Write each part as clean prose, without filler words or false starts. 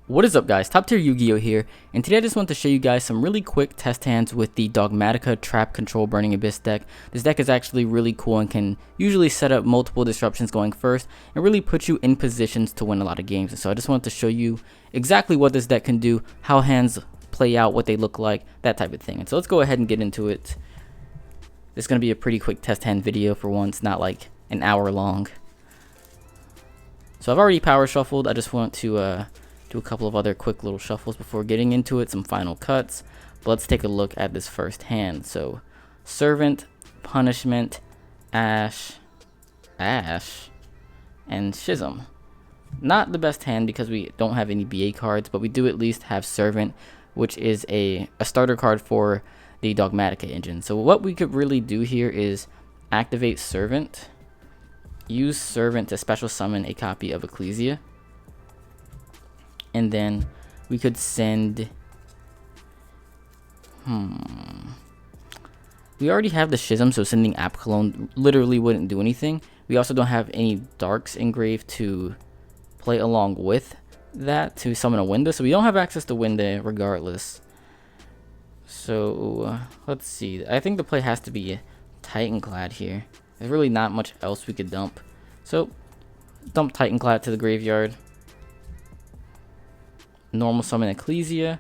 What is up, guys? TopTierYugioh here, and today I just want to show you guys some really quick test hands with the Dogmatika Control Burning Abyss deck. This deck is actually really cool and can usually set up multiple disruptions going first and really put you in positions to win a lot of games. And so I just wanted to show you exactly what this deck can do, how hands play out, what they look like, that type of thing. And so let's go ahead and get into it. This is going to be a pretty quick test hand video for once, not like an hour long. So I've already power shuffled. I just want to do a couple of other quick little shuffles before getting into it, some final cuts. But let's take a look at this first hand. So Servant, Punishment, Ash, and Schism. Not the best hand because we don't have any BA cards, but we do at least have Servant, which is a starter card for the Dogmatika engine. So what we could really do here is activate Servant, use Servant to special summon a copy of Ecclesia, and then we could send we already have the Schism, so sending App Cologne literally wouldn't do anything. We also don't have any Darks engraved to play along with that to summon a window, so we don't have access to window regardless. So let's see, I think the play has to be Titanclad here. There's really not much else we could dump, so dump Titanclad to the graveyard, normal summon Ecclesia.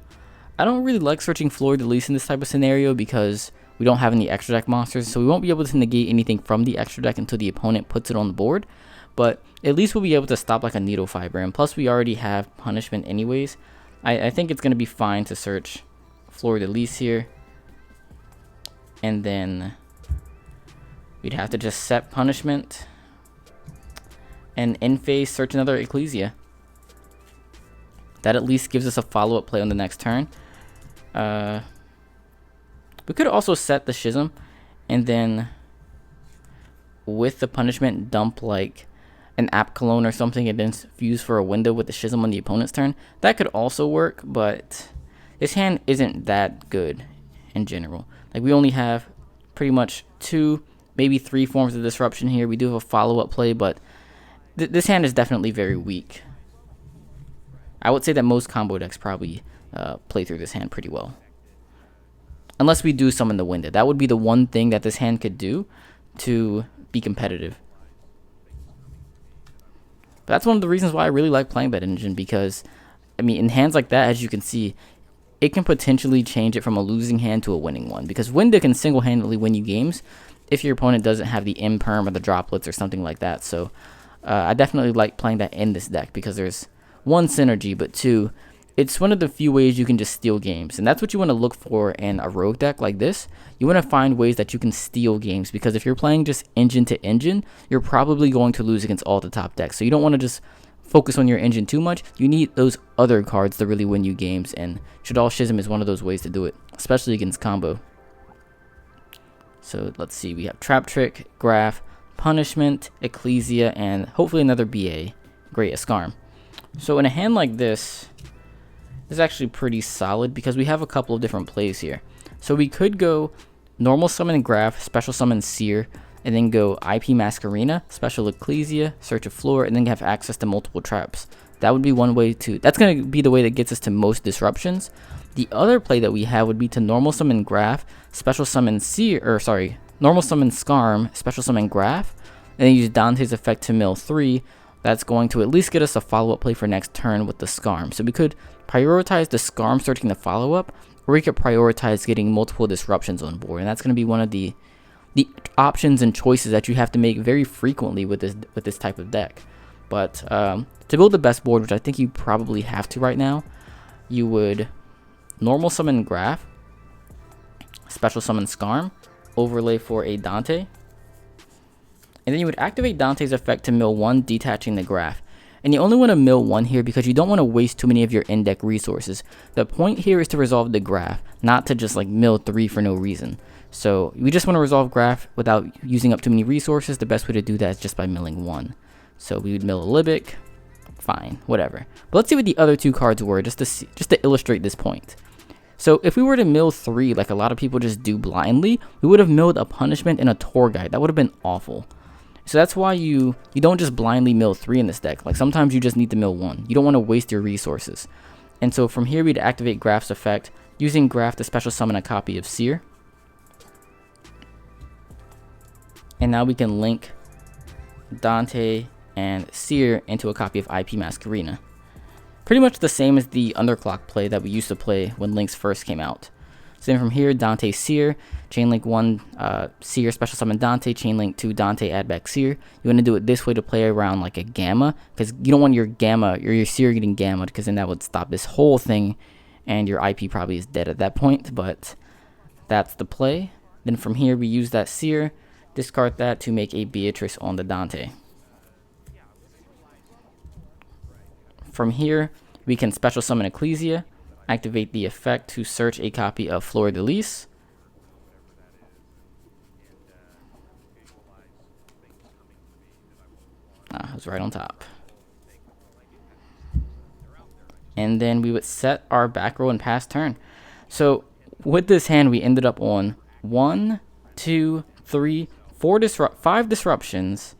I don't really like searching Fleur de Lis in this type of scenario because we don't have any extra deck monsters, so we won't be able to negate anything from the extra deck until the opponent puts it on the board. But at least we'll be able to stop like a Needle Fiber, and plus we already have Punishment anyways. I think it's going to be fine to search Fleur de Lis here, and then we'd have to just set Punishment and in phase search another Ecclesia. That at least gives us a follow-up play on the next turn. We could also set the Schism and then with the Punishment dump like an App Cologne or something and then fuse for a window with the Schism on the opponent's turn. That could also work, but this hand isn't that good in general. Like, we only have pretty much 2, maybe 3 forms of disruption here. We do have a follow-up play, but this hand is definitely very weak. I would say that most combo decks probably play through this hand pretty well. Unless we do summon the window. That would be the one thing that this hand could do to be competitive. But that's one of the reasons why I really like playing that engine, because, I mean, in hands like that, as you can see, it can potentially change it from a losing hand to a winning one. Because window can single-handedly win you games if your opponent doesn't have the imperm or the droplets or something like that. So I definitely like playing that in this deck because there's 1, synergy, but 2, it's one of the few ways you can just steal games, and that's what you want to look for in a rogue deck like this. You want to find ways that you can steal games, because if you're playing just engine to engine, you're probably going to lose against all the top decks. So you don't want to just focus on your engine too much. You need those other cards to really win you games, and Shaddoll Schism is one of those ways to do it, especially against combo. So let's see, we have Trap Trick, Graph, Punishment, Ecclesia, and hopefully another BA, Great Escarm. So in a hand like this is actually pretty solid because we have a couple of different plays here. So we could go normal summon Graph, special summon Seer, and then go IP Masquerena, special Ecclesia, search a floor, and then have access to multiple traps. That would be one way to, that's going to be the way that gets us to most disruptions. The other play that we have would be to normal summon Graph, special summon Seer, or sorry, normal summon Scarm, special summon Graph, and then use Dante's effect to mill 3. That's going to at least get us a follow-up play for next turn with the Scarm. So we could prioritize the Scarm searching the follow-up, or we could prioritize getting multiple disruptions on board. And that's going to be one of the options and choices that you have to make very frequently with this type of deck. But to build the best board, which I think you probably have to right now, you would normal summon Graph, special summon Scarm, overlay for a Dante, and then you would activate Dante's effect to mill 1, detaching the Graph. And you only want to mill 1 here because you don't want to waste too many of your in-deck resources. The point here is to resolve the Graph, not to just like mill 3 for no reason. So we just want to resolve Graph without using up too many resources. The best way to do that is just by milling 1. So we would mill a Libic, fine, whatever. But let's see what the other 2 cards were just to illustrate this point. So if we were to mill 3 like a lot of people just do blindly, we would have milled a Punishment and a Tour Guide. That would have been awful. So that's why you don't just blindly mill 3 in this deck. Like, sometimes you just need to mill 1. You don't want to waste your resources. And so from here we'd activate Graph's effect, using Graph to special summon a copy of Seer. And now we can link Dante and Seer into a copy of IP Masquerena. Pretty much the same as the underclock play that we used to play when links first came out. So then from here, Dante Seer, chainlink 1 Seer, special summon Dante, chainlink 2 Dante, add back Seer. You want to do it this way to play around like a gamma, because you don't want your gamma or your Seer getting gammaed, because then that would stop this whole thing, and your IP probably is dead at that point, but that's the play. Then from here, we use that Seer, discard that to make a Beatrice on the Dante. From here, we can special summon Ecclesia, activate the effect to search a copy of Fleur de Lis. I was right on top. And then we would set our back row and pass turn. So with this hand, we ended up on 1, 2, 3, 5 disruptions.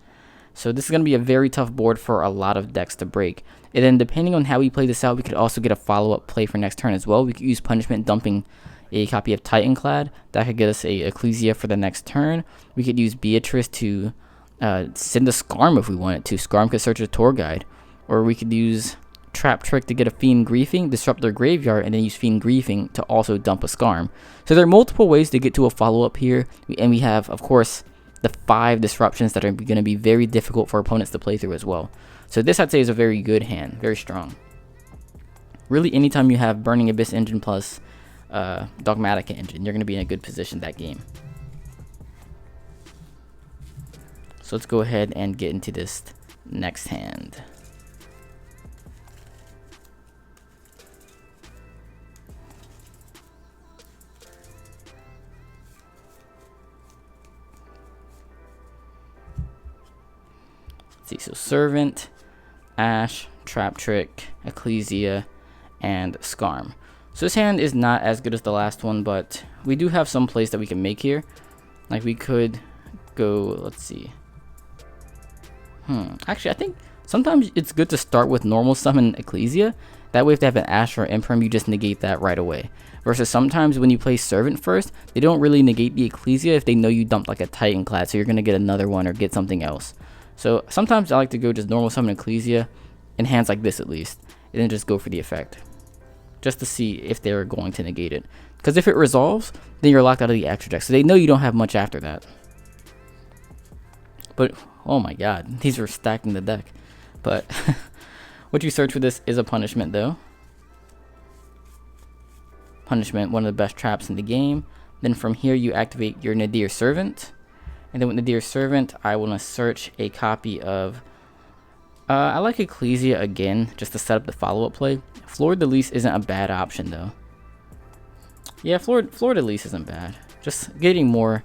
So this is going to be a very tough board for a lot of decks to break. And then depending on how we play this out, we could also get a follow-up play for next turn as well. We could use Punishment, dumping a copy of Titanclad. That could get us a Ecclesia for the next turn. We could use Beatrice to send a Scarm if we wanted to. Scarm could search a tour guide. Or we could use Trap Trick to get a Fiend Griefing, disrupt their graveyard, and then use Fiend Griefing to also dump a Scarm. So there are multiple ways to get to a follow-up here. And we have, of course, the 5 disruptions that are going to be very difficult for opponents to play through as well. So this, I'd say, is a very good hand, very strong. Really, anytime you have Burning Abyss engine plus Dogmatika engine, you're going to be in a good position that game. So let's go ahead and get into this next hand. Let's see, so Servant, Ash, Trap Trick, Ecclesia, and Scarm. So this hand is not as good as the last one, but we do have some plays that we can make here. Like we could go, let's see. Actually, I think sometimes it's good to start with normal summon Ecclesia. That way if they have an Ash or Imperm, you just negate that right away. Versus sometimes when you play Servant first, they don't really negate the Ecclesia if they know you dumped like a Titanclad, so you're going to get another one or get something else. So sometimes I like to go just normal summon Ecclesia in hands like this at least, and then just go for the effect, just to see if they're going to negate it. Because if it resolves, then you're locked out of the extra deck, so they know you don't have much after that. But oh my god, these are stacking the deck. But what you search for this is a Punishment though. Punishment, one of the best traps in the game. Then from here you activate your Nadir Servant. And then with Nadir Servant, I want to search a copy of... I like Ecclesia again, just to set up the follow-up play. Fleur de Lis isn't a bad option, though. Yeah, Fleur de Lis isn't bad. Just getting more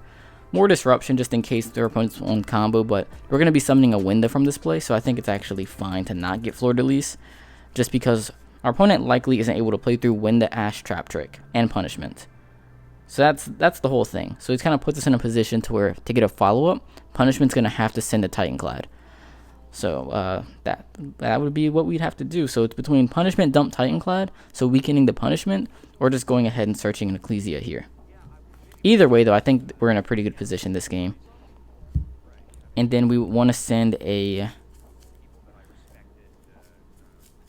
disruption, just in case their opponent's on combo. But we're going to be summoning a Winda from this play, so I think it's actually fine to not get Fleur de Lis. Just because our opponent likely isn't able to play through Winda, Ash, Trap Trick, and Punishment. So that's the whole thing. So it kind of puts us in a position to where to get a follow-up, Punishment's going to have to send a Titanclad. So that would be what we'd have to do. So it's between Punishment, dump Titanclad, so weakening the Punishment, or just going ahead and searching an Ecclesia here. Either way, though, I think we're in a pretty good position this game. And then we want to send a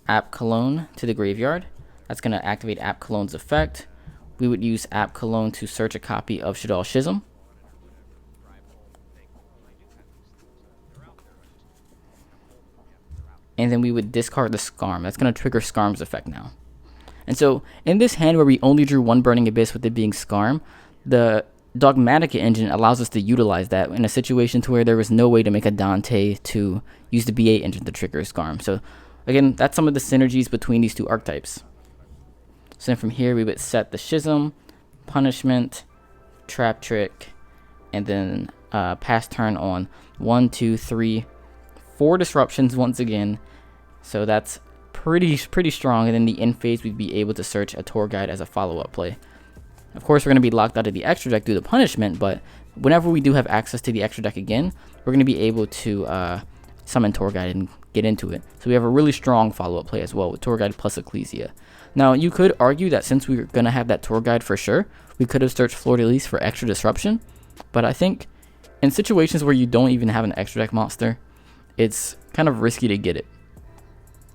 App Cologne to the graveyard. That's going to activate App Cologne's effect. We would use App Cologne to search a copy of Shaddoll Schism. And then we would discard the Scarm. That's going to trigger Scarm's effect now. And so in this hand where we only drew one Burning Abyss with it being Scarm, the Dogmatika engine allows us to utilize that in a situation to where there was no way to make a Dante to use the BA engine to trigger Scarm. So again, that's some of the synergies between these two archetypes. So then from here, we would set the Schism, Punishment, Trap Trick, and then pass turn on 1, 2, 3, 4 disruptions once again. So that's pretty strong. And then the end phase, we'd be able to search a tour guide as a follow-up play. Of course, we're going to be locked out of the extra deck due to Punishment, but whenever we do have access to the extra deck again, we're going to be able to summon Tour Guide and get into it. So we have a really strong follow-up play as well with Tour Guide plus Ecclesia. Now, you could argue that since we were going to have that Tour Guide for sure, we could have searched Fleur de Lis for extra disruption. But I think in situations where you don't even have an extra deck monster, it's kind of risky to get it.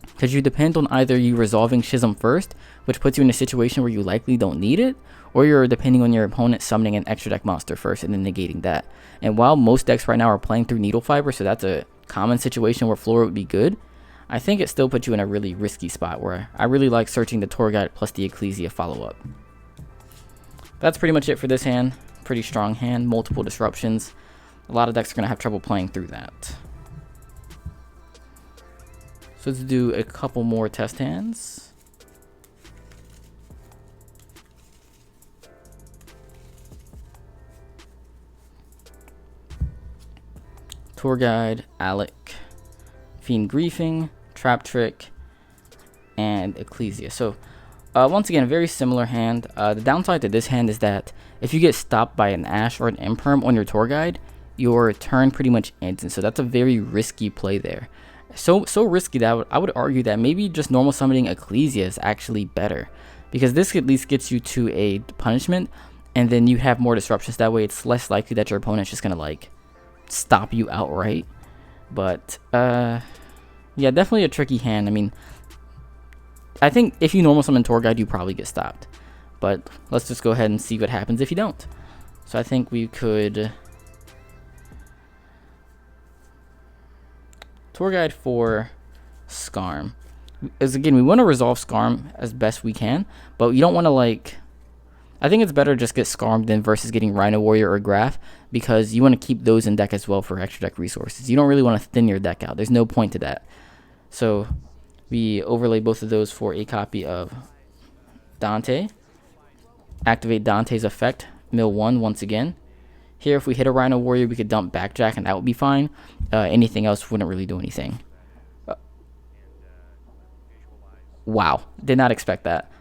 Because you depend on either you resolving Schism first, which puts you in a situation where you likely don't need it, or you're depending on your opponent summoning an extra deck monster first and then negating that. And while most decks right now are playing through Needle Fiber, so that's a common situation where Flora would be good, I think it still puts you in a really risky spot where I really like searching the Tour Guide plus the Ecclesia follow-up. That's pretty much it for this hand. Pretty strong hand, multiple disruptions. A lot of decks are going to have trouble playing through that. So let's do a couple more test hands. Tour Guide, Alec, Fiend Griefing, Trap Trick, and Ecclesia. So once again, a very similar hand. The downside to this hand is that if you get stopped by an Ash or an Imperm on your Tour Guide, your turn pretty much ends. And so that's a very risky play there. So risky that I would argue that maybe just normal summoning Ecclesia is actually better, because this at least gets you to a punishment, and then you have more disruptions. That way it's less likely that your opponent's just gonna like stop you outright. But yeah, definitely a tricky hand. I mean, I think if you normal summon Tour Guide, you probably get stopped, but let's just go ahead and see what happens if you don't. So I think we could Tour Guide for Skarm. As again, we want to resolve Skarm as best we can, but you don't want to like, I think it's better just get Skarm than versus getting Rhino Warrior or Graph, because you want to keep those in deck as well for extra deck resources. You don't really want to thin your deck out. There's no point to that. So we overlay both of those for a copy of Dante. Activate Dante's effect, mill 1 once again. Here, if we hit a Rhino Warrior, we could dump Backjack, and that would be fine. Anything else wouldn't really do anything. Wow, did not expect that.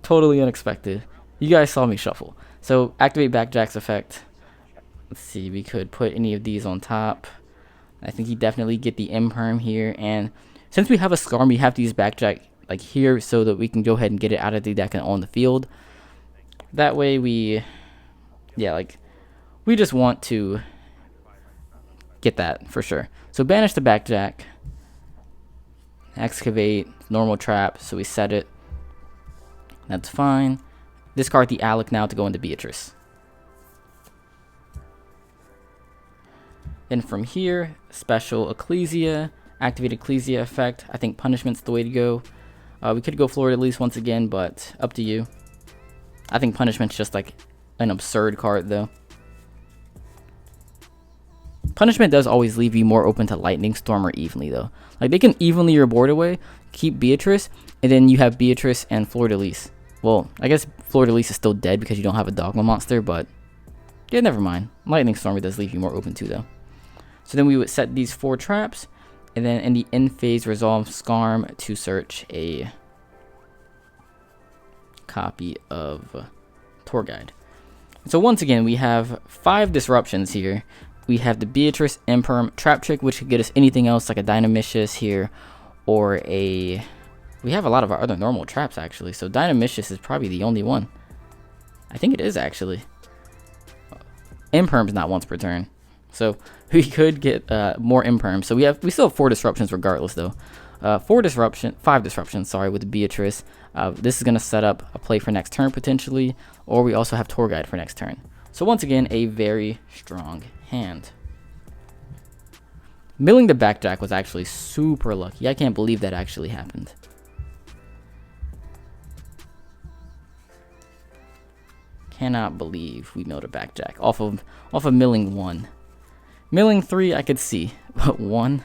Totally unexpected. You guys saw me shuffle. So, activate Backjack's effect. Let's see, we could put any of these on top. I think you definitely get the Imperm here. And since we have a Skarm, we have to use Backjack like here so that we can go ahead and get it out of the deck and on the field. That way we just want to get that for sure. So banish the Backjack, excavate, normal trap, so we set it. That's fine. Discard the Alec now to go into Beatrice. Then from here, special Ecclesia, activate Ecclesia effect. I think Punishment's the way to go. We could go Fleur de Lis once again, but up to you. I think Punishment's just like an absurd card though. Punishment does always leave you more open to Lightning Storm or Evenly though. Like they can evenly your board away, keep Beatrice, and then you have Beatrice and Fleur de Lis. Well, I guess Fleur de Lis is still dead because you don't have a Dogma monster, but yeah, never mind. Lightning Storm does leave you more open too though. So then we would set these 4 traps, and then in the end phase resolve Skarm to search a copy of Tour Guide. So once again, we have 5 disruptions here. We have the Beatrice, Imperm, Trap Trick, which could get us anything else like a Dynamicious here, or a... We have a lot of our other normal traps actually, so Dynamicious is probably the only one. I think it is actually. Imperm's not once per turn, so we could get more Imperm. So we still have 4 disruptions regardless though. 5 disruptions, sorry, with Beatrice. This is going to set up a play for next turn potentially, or we also have Tour Guide for next turn. So once again, a very strong hand. Milling the Backjack was actually super lucky. I can't believe that actually happened. Cannot believe we milled a Backjack off of milling 1. Milling 3 I could see, but 1.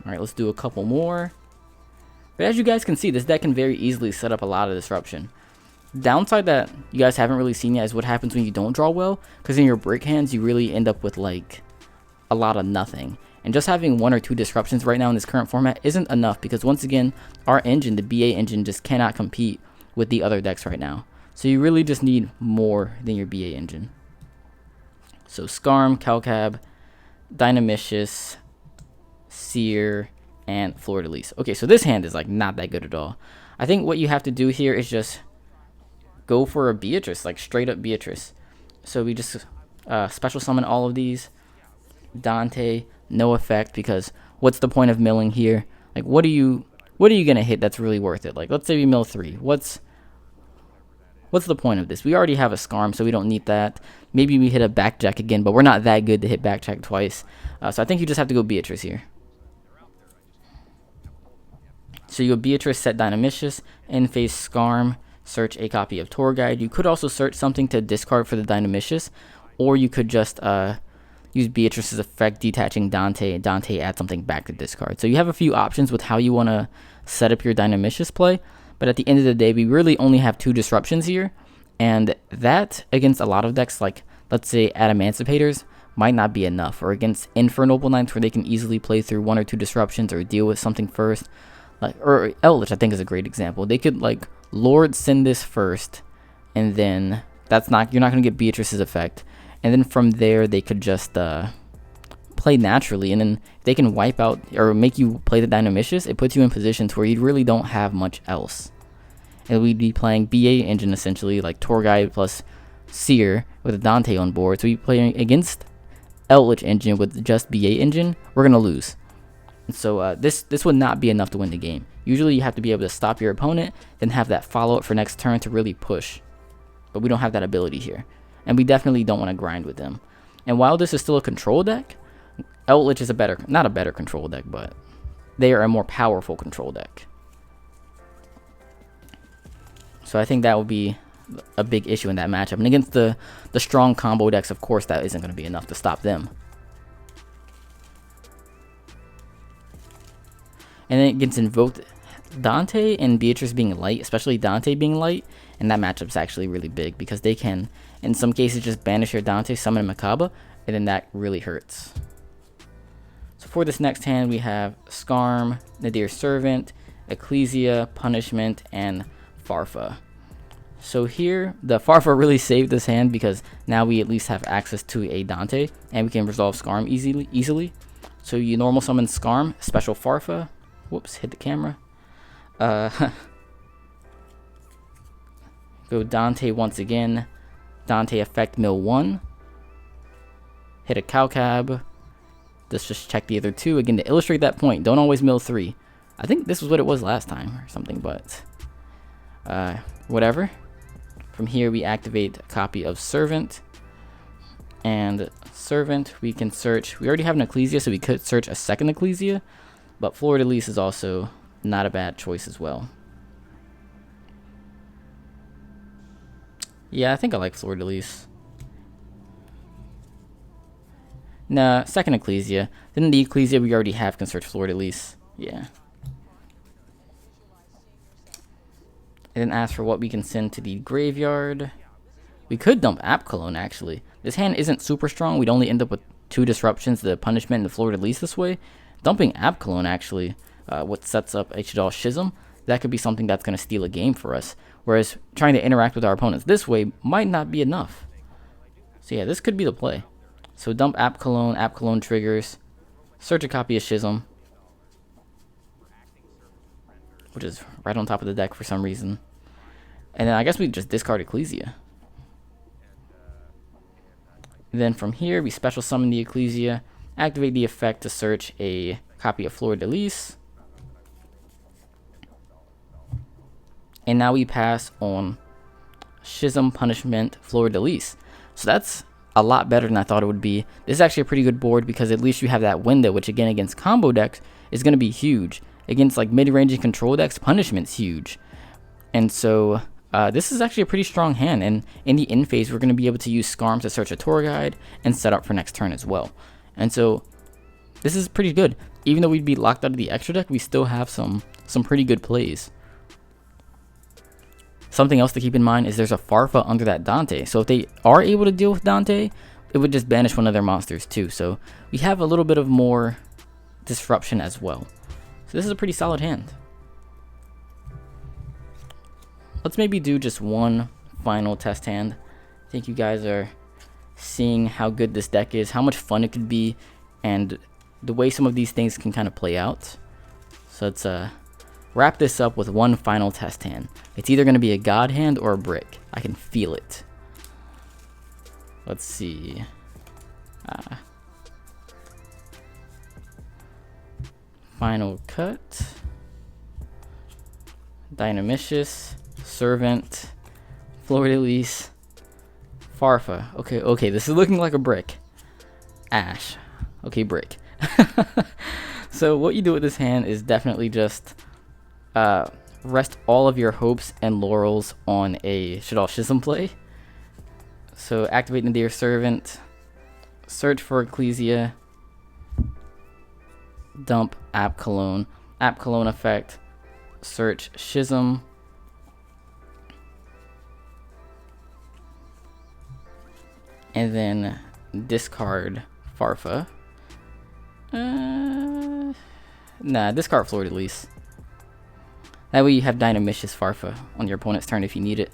Alright, let's do a couple more. But as you guys can see, this deck can very easily set up a lot of disruption. Downside that you guys haven't really seen yet is what happens when you don't draw well, because in your brick hands you really end up with like a lot of nothing. And just having 1 or 2 disruptions right now in this current format isn't enough, because once again, our engine, the BA engine, just cannot compete with the other decks right now. So you really just need more than your BA engine. So Scarm, Calcab, Dynamicious, Seer, and Fleur-de-Lis. Okay, so this hand is like not that good at all. I think what you have to do here is just go for a Beatrice, like straight up Beatrice. So we just special summon all of these. Dante, no effect, because what's the point of milling here? Like, what are you gonna hit that's really worth it? Like, let's say we mill 3. What's the point of this? We already have a Scarm, so we don't need that. Maybe we hit a Backjack again, but we're not that good to hit Backjack twice. So I think you just have to go Beatrice here. So you go Beatrice, set Dynamicious, in phase Scarm, search a copy of Tour Guide. You could also search something to discard for the Dynamicious, or you could just use Beatrice's effect, detaching Dante, and Dante add something back to discard. So you have a few options with how you want to set up your Dynamicious play, but at the end of the day, we really only have 2 disruptions here, and that against a lot of decks, like let's say Adamanticators, might not be enough, or against Infernal Knights where they can easily play through 1 or 2 disruptions or deal with something first. Like, or Eldritch, I think, is a great example. They could like Lord send this first, and then you're not gonna get Beatrice's effect, and then from there they could just play naturally, and then they can wipe out or make you play the Dynamicious. It puts you in positions where you really don't have much else, and we'd be playing BA engine essentially, like Tour Guide plus Seer with a Dante on board. So we play against Eldritch engine with just BA engine, we're gonna lose. So this would not be enough to win the game. Usually you have to be able to stop your opponent, then have that follow-up for next turn to really push. But we don't have that ability here. And we definitely don't want to grind with them. And while this is still a control deck, Eldritch is not a better control deck, but they are a more powerful control deck. So I think that would be a big issue in that matchup. And against the strong combo decks, of course, that isn't going to be enough to stop them. And then it gets invoked Dante and Beatrice being light, especially Dante being light, and that matchup's actually really big because they can, in some cases, just banish your Dante, summon a Makaba, and then that really hurts. So for this next hand, we have Scarm, Nadir Servant, Ecclesia, Punishment, and Farfa. So here, the Farfa really saved this hand because now we at least have access to a Dante, and we can resolve Scarm easily. So you normal summon Scarm, special Farfa. Whoops, hit the camera. Go Dante once again. Dante effect mill 1. Hit a Calcab. Let's just check the other 2. Again, to illustrate that point, don't always mill 3. I think this was what it was last time or something, but whatever. From here, we activate a copy of Servant. And Servant, we can search. We already have an Ecclesia, so we could search a second Ecclesia. But Fleur-de-Lis is also not a bad choice as well. Yeah, I think I like Fleur-de-Lis. Nah, second Ecclesia. Then the Ecclesia we already have can search Fleur-de-Lis. Yeah. And then ask for what we can send to the graveyard. We could dump App Cologne, actually. This hand isn't super strong. We'd only end up with 2 disruptions, the Punishment and the Fleur-de-Lis this way. Dumping App Cologne, actually, what sets up H-Dall Schism, that could be something that's going to steal a game for us. Whereas trying to interact with our opponents this way might not be enough. So yeah, this could be the play. So dump App Cologne triggers, search a copy of Schism, which is right on top of the deck for some reason. And then I guess we just discard Ecclesia. And then from here, we special summon the Ecclesia, activate the effect to search a copy of Fleur-de-Lis. And now we pass on Schism, Punishment, Fleur-de-Lis. So that's a lot better than I thought it would be. This is actually a pretty good board because at least you have that window, which again against combo decks is going to be huge. Against like mid-range and control decks, Punishment's huge. And so this is actually a pretty strong hand. And in the end phase, we're going to be able to use Scarm to search a Tour Guide and set up for next turn as well. And so this is pretty good. Even though we'd be locked out of the extra deck, we still have some pretty good plays. Something else to keep in mind is there's a Farfa under that Dante. So if they are able to deal with Dante, it would just banish one of their monsters too. So we have a little bit of more disruption as well. So this is a pretty solid hand. Let's maybe do just one final test hand. I think you guys are seeing how good this deck is, how much fun it could be, and the way some of these things can kind of play out. So let's wrap this up with one final test hand. It's either going to be a god hand or a brick. I can feel it. Let's see. Final cut. Dynamicious, Servant, Fleur-de-Lis, Farfa. Okay, this is looking like a brick. Ash. Okay, brick. So what you do with this hand is definitely just rest all of your hopes and laurels on a Shaddoll Schism play. So activate Nadir Servant, search for Ecclesia, dump App Cologne effect, search Schism, and then discard Farfa. Discard Fleur-de-Lis. That way you have Dynamicious Farfa on your opponent's turn if you need it.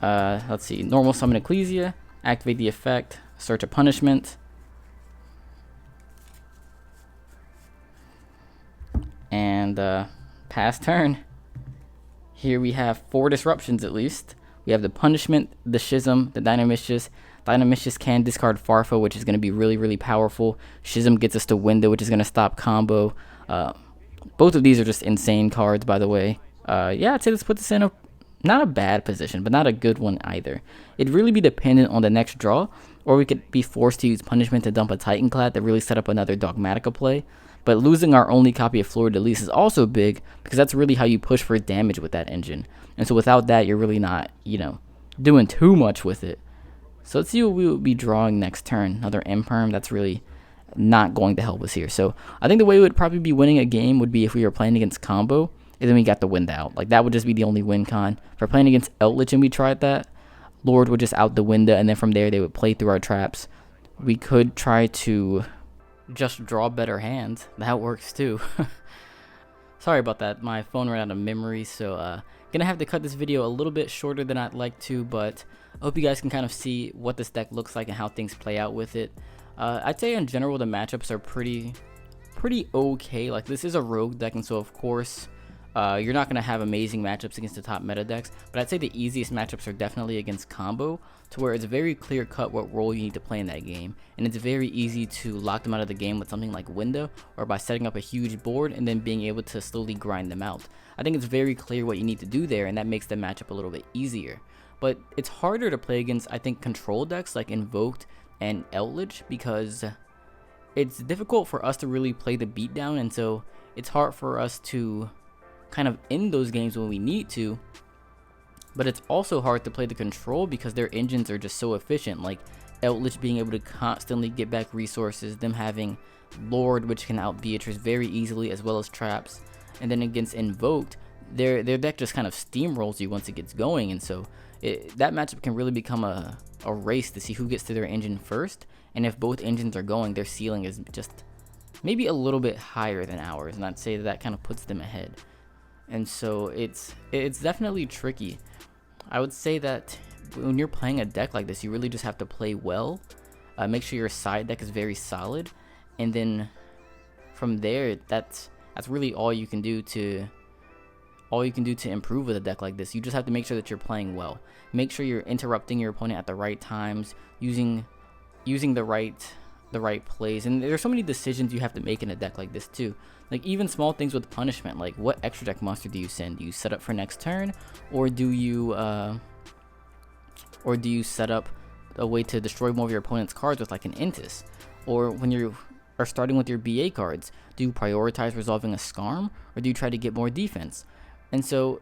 Let's see. Normal summon Ecclesia. Activate the effect. Search a punishment. And pass turn. Here we have 4 disruptions at least. We have the punishment, the Schism, the Dynamicious. Dynamicious can discard Farfa, which is going to be really, really powerful. Schism gets us to window, which is going to stop combo. Both of these are just insane cards, by the way. Yeah, I'd say let's put this in not a bad position, but not a good one either. It'd really be dependent on the next draw, or we could be forced to use punishment to dump a Titanclad to really set up another Dogmatika play. But losing our only copy of Fleur-de-Lis is also big, because that's really how you push for damage with that engine. And so without that, you're really not, doing too much with it. So let's see what we will be drawing next turn. Another Imperm. That's really not going to help us here. So I think the way we would probably be winning a game would be if we were playing against combo, and then we got the wind out. Like, that would just be the only win con. If we're playing against Eldritch and we tried that, Lord would just out the window, and then from there they would play through our traps. We could try to just draw better hands. That works too. Sorry about that. My phone ran out of memory, so gonna have to cut this video a little bit shorter than I'd like to, but I hope you guys can kind of see what this deck looks like and how things play out with it. I'd say in general the matchups are pretty okay. Like, this is a rogue deck, and so of course you're not going to have amazing matchups against the top meta decks, but I'd say the easiest matchups are definitely against combo, to where it's very clear cut what role you need to play in that game, and it's very easy to lock them out of the game with something like window, or by setting up a huge board and then being able to slowly grind them out. I think it's very clear what you need to do there, and that makes the matchup a little bit easier. But it's harder to play against, I think, control decks like Invoked and Eldritch, because it's difficult for us to really play the beatdown, and so it's hard for us to kind of end those games when we need to. But it's also hard to play the control because their engines are just so efficient, like Eldritch being able to constantly get back resources, them having Lord, which can out Beatrice very easily, as well as traps. And then against Invoked, their deck just kind of steamrolls you once it gets going, and so that matchup can really become a race to see who gets to their engine first. And if both engines are going, their ceiling is just maybe a little bit higher than ours, and I'd say that kind of puts them ahead. And so it's definitely tricky. I would say that when you're playing a deck like this, you really just have to play well, make sure your side deck is very solid, and then from there, that's really all you can do to improve with a deck like this. You just have to make sure that you're playing well. Make sure you're interrupting your opponent at the right times, using the right plays. And there's so many decisions you have to make in a deck like this too. Like, even small things with punishment, like what extra deck monster do you send? Do you set up for next turn, or do you set up a way to destroy more of your opponent's cards with like an Intis? Or when you are starting with your BA cards, do you prioritize resolving a Skarm, or do you try to get more defense? And so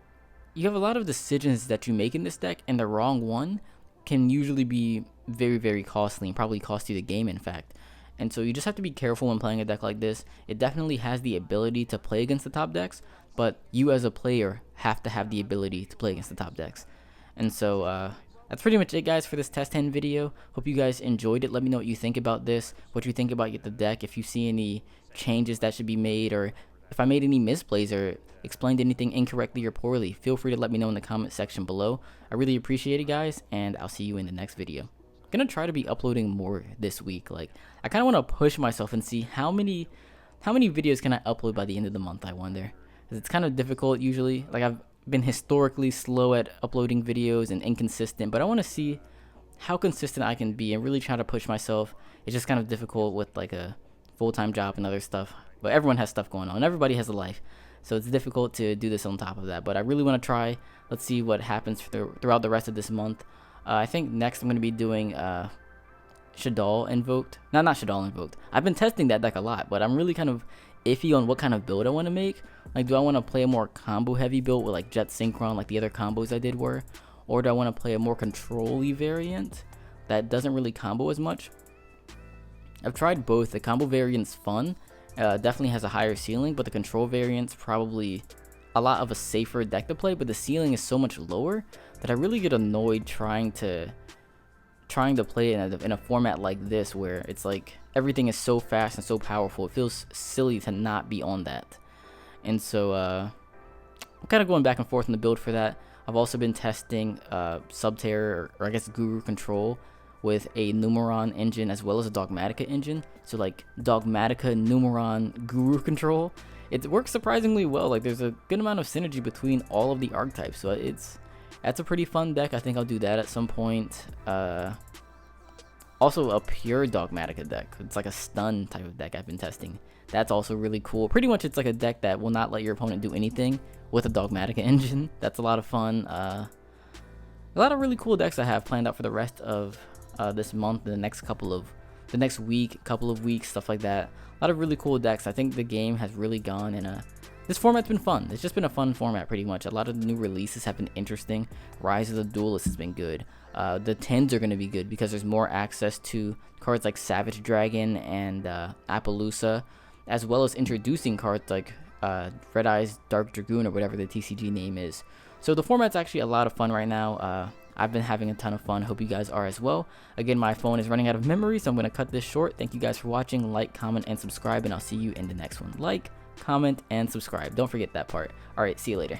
you have a lot of decisions that you make in this deck, and the wrong one can usually be very, very costly and probably cost you the game, in fact. And so you just have to be careful when playing a deck like this. It definitely has the ability to play against the top decks, but you as a player have to have the ability to play against the top decks. And so that's pretty much it, guys, for this test hand video. Hope you guys enjoyed it. Let me know what you think about this, what you think about the deck, if you see any changes that should be made, or if I made any misplays or explained anything incorrectly or poorly. Feel free to let me know in the comment section below. I really appreciate it, guys, and I'll see you in the next video. gonna try to be uploading more this week. Like, I kind of want to push myself and see how many videos can I upload by the end of the month, I wonder. 'Cause it's kind of difficult usually. Like, I've been historically slow at uploading videos and inconsistent, but I want to see how consistent I can be and really try to push myself. It's just kind of difficult with like a full-time job and other stuff, but everyone has stuff going on. Everybody has a life, so it's difficult to do this on top of that, but I really want to try. Let's see what happens throughout the rest of this month. I think next I'm going to be doing Shaddoll Invoked. Not Shaddoll Invoked. I've been testing that deck a lot, but I'm really kind of iffy on what kind of build I want to make. Like, do I want to play a more combo heavy build with like Jet Synchron like the other combos I did were? Or do I want to play a more control-y variant that doesn't really combo as much? I've tried both. The combo variant's fun. Definitely has a higher ceiling, but the control variant's probably a lot of a safer deck to play, but the ceiling is so much lower that I really get annoyed trying to play in a format like this where it's like everything is so fast and so powerful. It feels silly to not be on that. And so I'm kind of going back and forth in the build for that. I've also been testing Subterror, or I guess Guru Control, with a Numeron engine as well as a Dogmatika engine. So like Dogmatika, Numeron, Guru Control. It works surprisingly well. Like, there's a good amount of synergy between all of the archetypes. So that's a pretty fun deck. I think I'll do that at some point. Also a pure Dogmatika deck. It's like a stun type of deck I've been testing. That's also really cool. Pretty much it's like a deck that will not let your opponent do anything with a Dogmatika engine. That's a lot of fun. A lot of really cool decks I have planned out for the rest of this month, the next week, couple of weeks, stuff like that. A lot of really cool decks. I think the game has really gone in this format's been fun. It's just been a fun format pretty much. A lot of the new releases have been interesting. Rise of the Duelist has been good. The 10s are going to be good because there's more access to cards like Savage Dragon and Appaloosa, as well as introducing cards like Red Eyes Dark Dragoon, or whatever the TCG name is. So the format's actually a lot of fun right now. I've been having a ton of fun. Hope you guys are as well. Again, my phone is running out of memory, so I'm going to cut this short. Thank you guys for watching. Like, comment, and subscribe, and I'll see you in the next one. Like, comment, and subscribe. Don't forget that part. Alright, see you later.